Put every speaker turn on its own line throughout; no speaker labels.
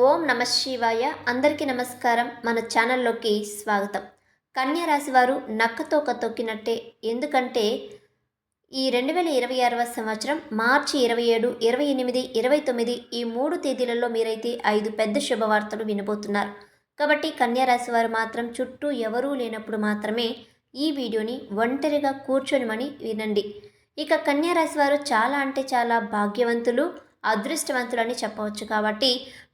ఓం నమ శివాయ. అందరికీ నమస్కారం. మన ఛానల్లోకి స్వాగతం. కన్యా రాశి వారు నక్కతోక తొక్కినట్టే. ఎందుకంటే ఈ 2026వ సంవత్సరం మార్చి 27, 28, 29 ఈ 3 తేదీలలో మీరైతే 5 పెద్ద శుభవార్తలు వినబోతున్నారు. కాబట్టి కన్యా రాశి వారు మాత్రం చుట్టూ ఎవరూ లేనప్పుడు మాత్రమే ఈ వీడియోని ఒంటరిగా కూర్చొనిమని వినండి. ఇక కన్యా రాశి వారు చాలా అంటే చాలా భాగ్యవంతులు, అదృష్టవంతులని చెప్పవచ్చు. కాబట్టి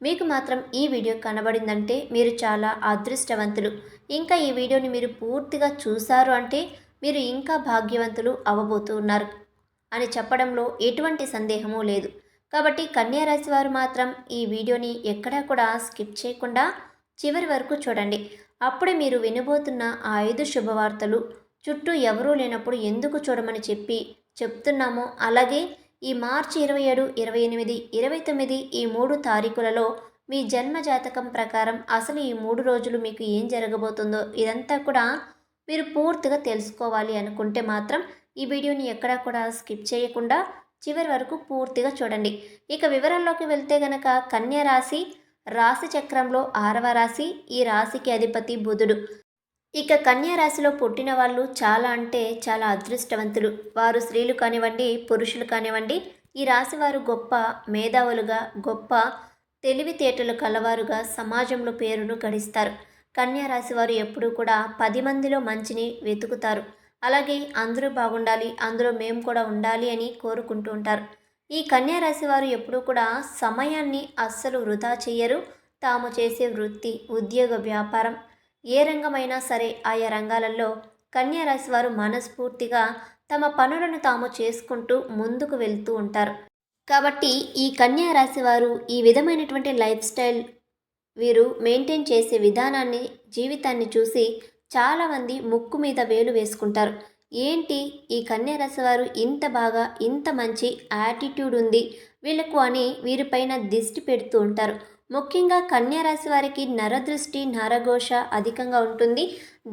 మీకు మాత్రం ఈ వీడియో కనబడిందంటే మీరు చాలా అదృష్టవంతులు. ఇంకా ఈ వీడియోని మీరు పూర్తిగా చూశారు అంటే మీరు ఇంకా భాగ్యవంతులు అవ్వబోతూ ఉన్నారు అని చెప్పడంలో ఎటువంటి సందేహము లేదు. కాబట్టి కన్యా రాశి వారు మాత్రం ఈ వీడియోని ఎక్కడా కూడా స్కిప్ చేయకుండా చివరి వరకు చూడండి. అప్పుడే మీరు వినబోతున్న ఆ 5 శుభవార్తలు చుట్టూ ఎవరూ లేనప్పుడు ఎందుకు చూడమని చెప్తున్నామో, అలాగే ఈ మార్చి 27, 28, 29 ఈ 3 తారీఖులలో మీ జన్మ జాతకం ప్రకారం అసలు ఈ 3 రోజులు మీకు ఏం జరగబోతుందో ఇదంతా కూడా మీరు పూర్తిగా తెలుసుకోవాలి అనుకుంటే మాత్రం ఈ వీడియోని ఎక్కడా కూడా స్కిప్ చేయకుండా చివరి వరకు పూర్తిగా చూడండి. ఇక వివరాల్లోకి వెళ్తే గనక కన్యా రాశి రాశి చక్రంలో 6వ రాశి. ఈ రాశికి అధిపతి బుధుడు. ఇక కన్యా రాశిలో పుట్టిన వాళ్ళు చాలా అంటే చాలా అదృష్టవంతులు. వారు స్త్రీలు కానివ్వండి, పురుషులు కానివ్వండి, ఈ రాశి వారు గొప్ప మేధావులుగా, గొప్ప తెలివితేటలు కలవారుగా సమాజంలో పేరును గడిస్తారు. కన్యా రాశి వారు ఎప్పుడూ కూడా 10 మందిలో మంచిని వెతుకుతారు. అలాగే అందరూ బాగుండాలి, అందులో మేము కూడా ఉండాలి అని కోరుకుంటూ ఉంటారు. ఈ కన్యా రాశి వారు ఎప్పుడూ కూడా సమయాన్ని అస్సలు వృధా చెయ్యరు. తాము చేసే వృత్తి, ఉద్యోగ, వ్యాపారం ఏ రంగమైనా సరే ఆయా రంగాలలో కన్యా రాశి వారు మనస్ఫూర్తిగా తమ పనులను తాము చేసుకుంటూ ముందుకు వెళ్తూ ఉంటారు. కాబట్టి ఈ కన్యా రాశి వారు ఈ విధమైనటువంటి లైఫ్ స్టైల్ వీరు మెయింటైన్ చేసే విధానాన్ని, జీవితాన్ని చూసి చాలామంది ముక్కు మీద వేలు వేసుకుంటారు. ఏంటి ఈ కన్యా రాశి వారు ఇంత బాగా, ఇంత మంచి యాటిట్యూడ్ ఉంది వీళ్ళకు అని వీరిపైన దిష్టి పెడుతూ ఉంటారు. ముఖ్యంగా కన్యా రాశి వారికి నరదృష్టి, నరఘోష అధికంగా ఉంటుంది.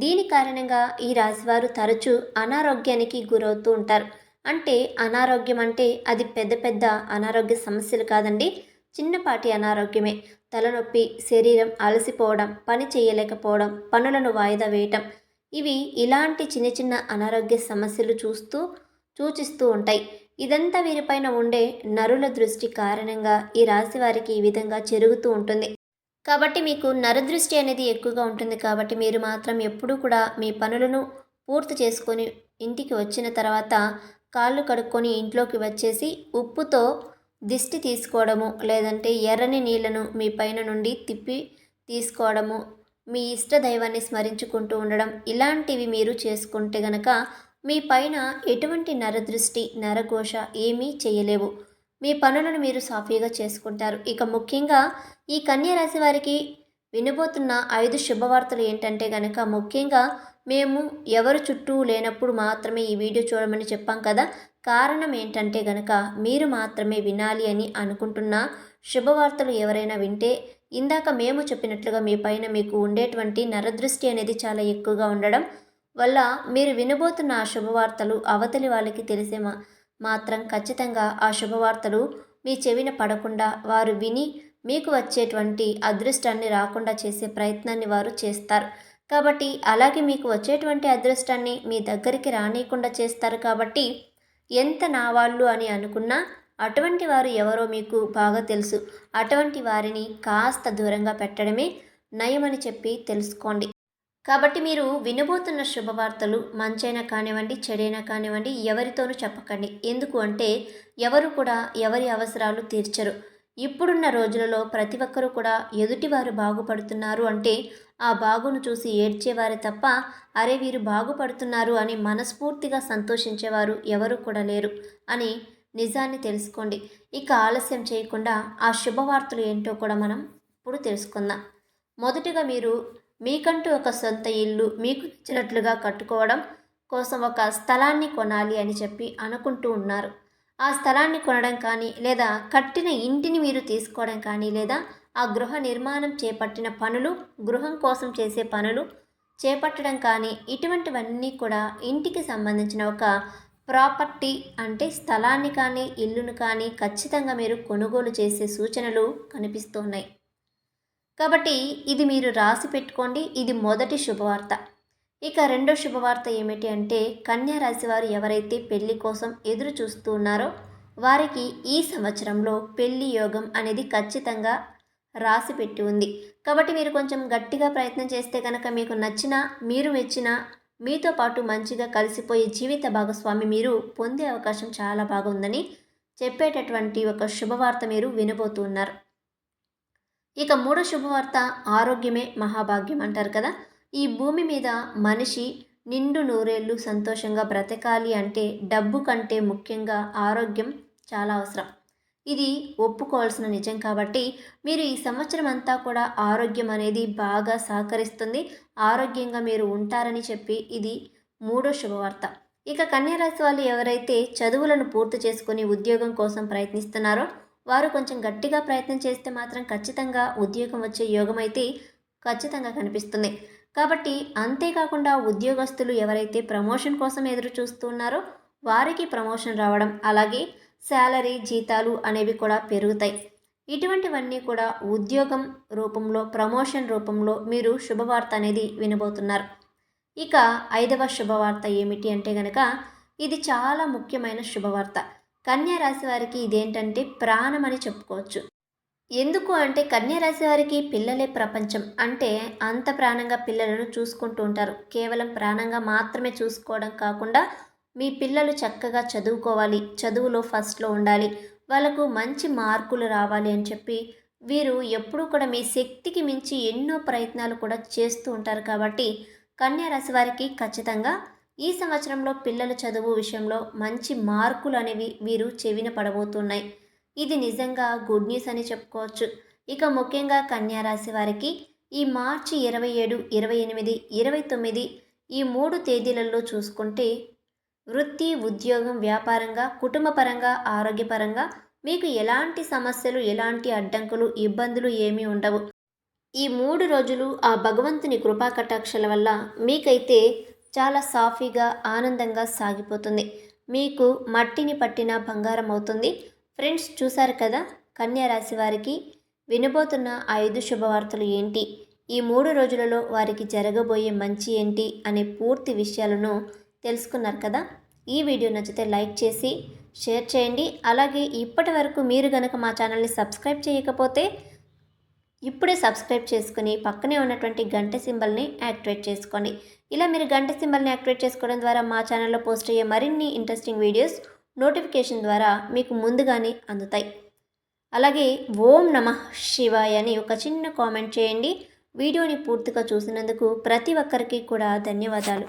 దీని కారణంగా ఈ రాశివారు తరచూ అనారోగ్యానికి గురవుతూ ఉంటారు. అంటే అనారోగ్యం అంటే అది పెద్ద పెద్ద అనారోగ్య సమస్యలు కాదండి, చిన్నపాటి అనారోగ్యమే. తలనొప్పి, శరీరం అలసిపోవడం, పని చేయలేకపోవడం, పనులను వాయిదా వేయటం, ఇవి ఇలాంటి చిన్న చిన్న అనారోగ్య సమస్యలు సూచిస్తూ ఉంటాయి. ఇదంతా వీరిపైన ఉండే నరుల దృష్టి కారణంగా ఈ రాశి వారికి ఈ విధంగా జరుగుతూ ఉంటుంది. కాబట్టి మీకు నరదృష్టి అనేది ఎక్కువగా ఉంటుంది. కాబట్టి మీరు మాత్రం ఎప్పుడూ కూడా మీ పనులను పూర్తి చేసుకొని ఇంటికి వచ్చిన తర్వాత కాళ్ళు కడుక్కొని ఇంట్లోకి వచ్చేసి ఉప్పుతో దిష్టి తీసుకోవడము, లేదంటే ఎర్రని నీళ్లను మీ పైన నుండి తిప్పి తీసుకోవడము, మీ ఇష్ట దైవాన్ని స్మరించుకుంటూ ఉండడం, ఇలాంటివి మీరు చేసుకుంటే గనక మీ పైన ఎటువంటి నరదృష్టి, నరఘోష ఏమీ చేయలేవు. మీ పనులను మీరు సాఫీగా చేసుకుంటారు. ఇక ముఖ్యంగా ఈ కన్యా రాశి వారికి వినబోతున్న 5 శుభవార్తలు ఏంటంటే గనక, ముఖ్యంగా మేము ఎవరు చుట్టూ లేనప్పుడు మాత్రమే ఈ వీడియో చూడమని చెప్పాం కదా. కారణం ఏంటంటే గనక మీరు మాత్రమే వినాలి అని అనుకుంటున్న శుభవార్తలు ఎవరైనా వింటే, ఇందాక మేము చెప్పినట్లుగా మీ పైన మీకు ఉండేటువంటి నరదృష్టి అనేది చాలా ఎక్కువగా ఉండడం వల్ల మీరు వినబోతున్న ఆ శుభవార్తలు అవతలి వాళ్ళకి తెలిసే మాత్రం ఖచ్చితంగా ఆ శుభవార్తలు మీ చెవిన పడకుండా వారు విని మీకు వచ్చేటువంటి అదృష్టాన్ని రాకుండా చేసే ప్రయత్నాన్ని వారు చేస్తారు. కాబట్టి అలాగే మీకు వచ్చేటువంటి అదృష్టాన్ని మీ దగ్గరికి రానియకుండా చేస్తారు. కాబట్టి ఎంత నా వాళ్ళు అని అనుకున్నా అటువంటి వారు ఎవరో మీకు బాగా తెలుసు. అటువంటి వారిని కాస్త దూరంగా పెట్టడమే నయమని చెప్పి తెలుసుకోండి. కాబట్టి మీరు వినబోతున్న శుభవార్తలు మంచైనా కానివ్వండి, చెడైనా కానివ్వండి, ఎవరితోనూ చెప్పకండి. ఎందుకు అంటే ఎవరు కూడా ఎవరి అవసరాలు తీర్చరు. ఇప్పుడున్న రోజులలో ప్రతి ఒక్కరూ కూడా ఎదుటివారు బాగుపడుతున్నారు అంటే ఆ బాగును చూసి ఏడ్చేవారే తప్ప, అరే వీరు బాగుపడుతున్నారు అని మనస్ఫూర్తిగా సంతోషించేవారు ఎవరు కూడా లేరు అని నిజాన్ని తెలుసుకోండి. ఇక ఆలస్యం చేయకుండా ఆ శుభవార్తలు ఏంటో కూడా మనం ఇప్పుడు తెలుసుకుందాం. మొదటిగా మీకంటూ ఒక సొంత ఇల్లు మీకు నచ్చినట్లుగా కట్టుకోవడం కోసం ఒక స్థలాన్ని కొనాలి అని చెప్పి అనుకుంటూ ఉన్నారు. ఆ స్థలాన్ని కొనడం కానీ, లేదా కట్టిన ఇంటిని మీరు తీసుకోవడం కానీ, లేదా ఆ గృహ నిర్మాణం చేపట్టిన పనులు, గృహం కోసం చేసే పనులు చేపట్టడం కానీ, ఇటువంటివన్నీ కూడా ఇంటికి సంబంధించిన ఒక ప్రాపర్టీ అంటే స్థలాన్ని కానీ, ఇల్లును కానీ ఖచ్చితంగా మీరు కొనుగోలు చేసే సూచనలు కనిపిస్తున్నాయి. కాబట్టి ఇది మీరు రాసి పెట్టుకోండి. ఇది మొదటి శుభవార్త. ఇక రెండో శుభవార్త ఏమిటి అంటే కన్యా రాశి వారు ఎవరైతే పెళ్లి కోసం ఎదురు చూస్తూ ఉన్నారో వారికి ఈ సంవత్సరంలో పెళ్లి యోగం అనేది ఖచ్చితంగా రాసి పెట్టి ఉంది. కాబట్టి మీరు కొంచెం గట్టిగా ప్రయత్నం చేస్తే కనుక మీకు నచ్చిన, మీరు మెచ్చిన, మీతో పాటు మంచిగా కలిసిపోయే జీవిత భాగస్వామి మీరు పొందే అవకాశం చాలా బాగుందని చెప్పేటటువంటి ఒక శుభవార్త మీరు వినబోతున్నారు. ఇక మూడో శుభవార్త ఆరోగ్యమే మహాభాగ్యం అంటారు కదా. ఈ భూమి మీద మనిషి నిండు నూరేళ్లు సంతోషంగా బ్రతకాలి అంటే డబ్బు కంటే ముఖ్యంగా ఆరోగ్యం చాలా అవసరం. ఇది ఒప్పుకోవాల్సిన నిజం. కాబట్టి మీరు ఈ సంవత్సరం అంతా కూడా ఆరోగ్యం అనేది బాగా సహకరిస్తుంది. ఆరోగ్యంగా మీరు ఉంటారని చెప్పి ఇది మూడో శుభవార్త. ఇక కన్యా రాశి వాళ్ళు ఎవరైతే చదువులను పూర్తి చేసుకుని ఉద్యోగం కోసం ప్రయత్నిస్తున్నారో వారు కొంచెం గట్టిగా ప్రయత్నం చేస్తే మాత్రం ఖచ్చితంగా ఉద్యోగం వచ్చే యోగం అయితే ఖచ్చితంగా కనిపిస్తుంది. కాబట్టి అంతేకాకుండా ఉద్యోగస్తులు ఎవరైతే ప్రమోషన్ కోసం ఎదురు చూస్తున్నారో వారికి ప్రమోషన్ రావడం, అలాగే శాలరీ, జీతాలు అనేవి కూడా పెరుగుతాయి. ఇటువంటివన్నీ కూడా ఉద్యోగం రూపంలో, ప్రమోషన్ రూపంలో మీరు శుభవార్త అనేది వినబోతున్నారు. ఇక ఐదవ శుభవార్త ఏమిటి అంటే గనక ఇది చాలా ముఖ్యమైన శుభవార్త. కన్యా రాశి వారికి ఇదేంటంటే ప్రాణం అని చెప్పుకోవచ్చు. ఎందుకు అంటే కన్యా రాశి వారికి పిల్లలే ప్రపంచం. అంటే అంత ప్రాణంగా పిల్లలను చూసుకుంటూ ఉంటారు. కేవలం ప్రాణంగా మాత్రమే చూసుకోవడం కాకుండా మీ పిల్లలు చక్కగా చదువుకోవాలి, చదువులో ఫస్ట్లో ఉండాలి, వాళ్ళకు మంచి మార్కులు రావాలి అని చెప్పి వీరు ఎప్పుడూ కూడా మీ శక్తికి మించి ఎన్నో ప్రయత్నాలు కూడా చేస్తూ ఉంటారు. కాబట్టి కన్యా రాశి వారికి ఖచ్చితంగా ఈ సంవత్సరంలో పిల్లల చదువు విషయంలో మంచి మార్కులు అనేవి వీరు చెవిన పడబోతున్నాయి. ఇది నిజంగా గుడ్ న్యూస్ అని చెప్పుకోవచ్చు. ఇక ముఖ్యంగా కన్యా రాశి వారికి ఈ మార్చి 27, 28, 29 ఈ 3 తేదీలలో చూసుకుంటే వృత్తి, ఉద్యోగం, వ్యాపారంగా, కుటుంబపరంగా, ఆరోగ్యపరంగా మీకు ఎలాంటి సమస్యలు, ఎలాంటి అడ్డంకులు, ఇబ్బందులు ఏమీ ఉండవు. ఈ 3 రోజులు ఆ భగవంతుని కృపా కటాక్షల వల్ల మీకైతే చాలా సాఫీగా, ఆనందంగా సాగిపోతుంది. మీకు మట్టిని పట్టిన బంగారం అవుతుంది. ఫ్రెండ్స్, చూశారు కదా కన్యా రాశి వారికి వినబోతున్న 5 శుభవార్తలు ఏంటి, ఈ 3 రోజులలో వారికి జరగబోయే మంచి ఏంటి అనే పూర్తి విషయాలను తెలుసుకున్నారు కదా. ఈ వీడియో నచ్చితే లైక్ చేసి షేర్ చేయండి. అలాగే ఇప్పటి వరకు మీరు గనక మా ఛానల్ని సబ్స్క్రైబ్ చేయకపోతే ఇప్పుడే సబ్స్క్రైబ్ చేసుకుని పక్కనే ఉన్నటువంటి గంట సింబల్ని యాక్టివేట్ చేసుకోండి. ఇలా మీరు గంట సింబల్ని యాక్టివేట్ చేసుకోవడం ద్వారా మా ఛానల్లో పోస్ట్ అయ్యే మరిన్ని ఇంట్రెస్టింగ్ వీడియోస్ నోటిఫికేషన్ ద్వారా మీకు ముందుగానే అందుతాయి. అలాగే ఓం నమః శివాయ అని ఒక చిన్న కామెంట్ చేయండి. వీడియోని పూర్తిగా చూసినందుకు ప్రతి ఒక్కరికి కూడా ధన్యవాదాలు.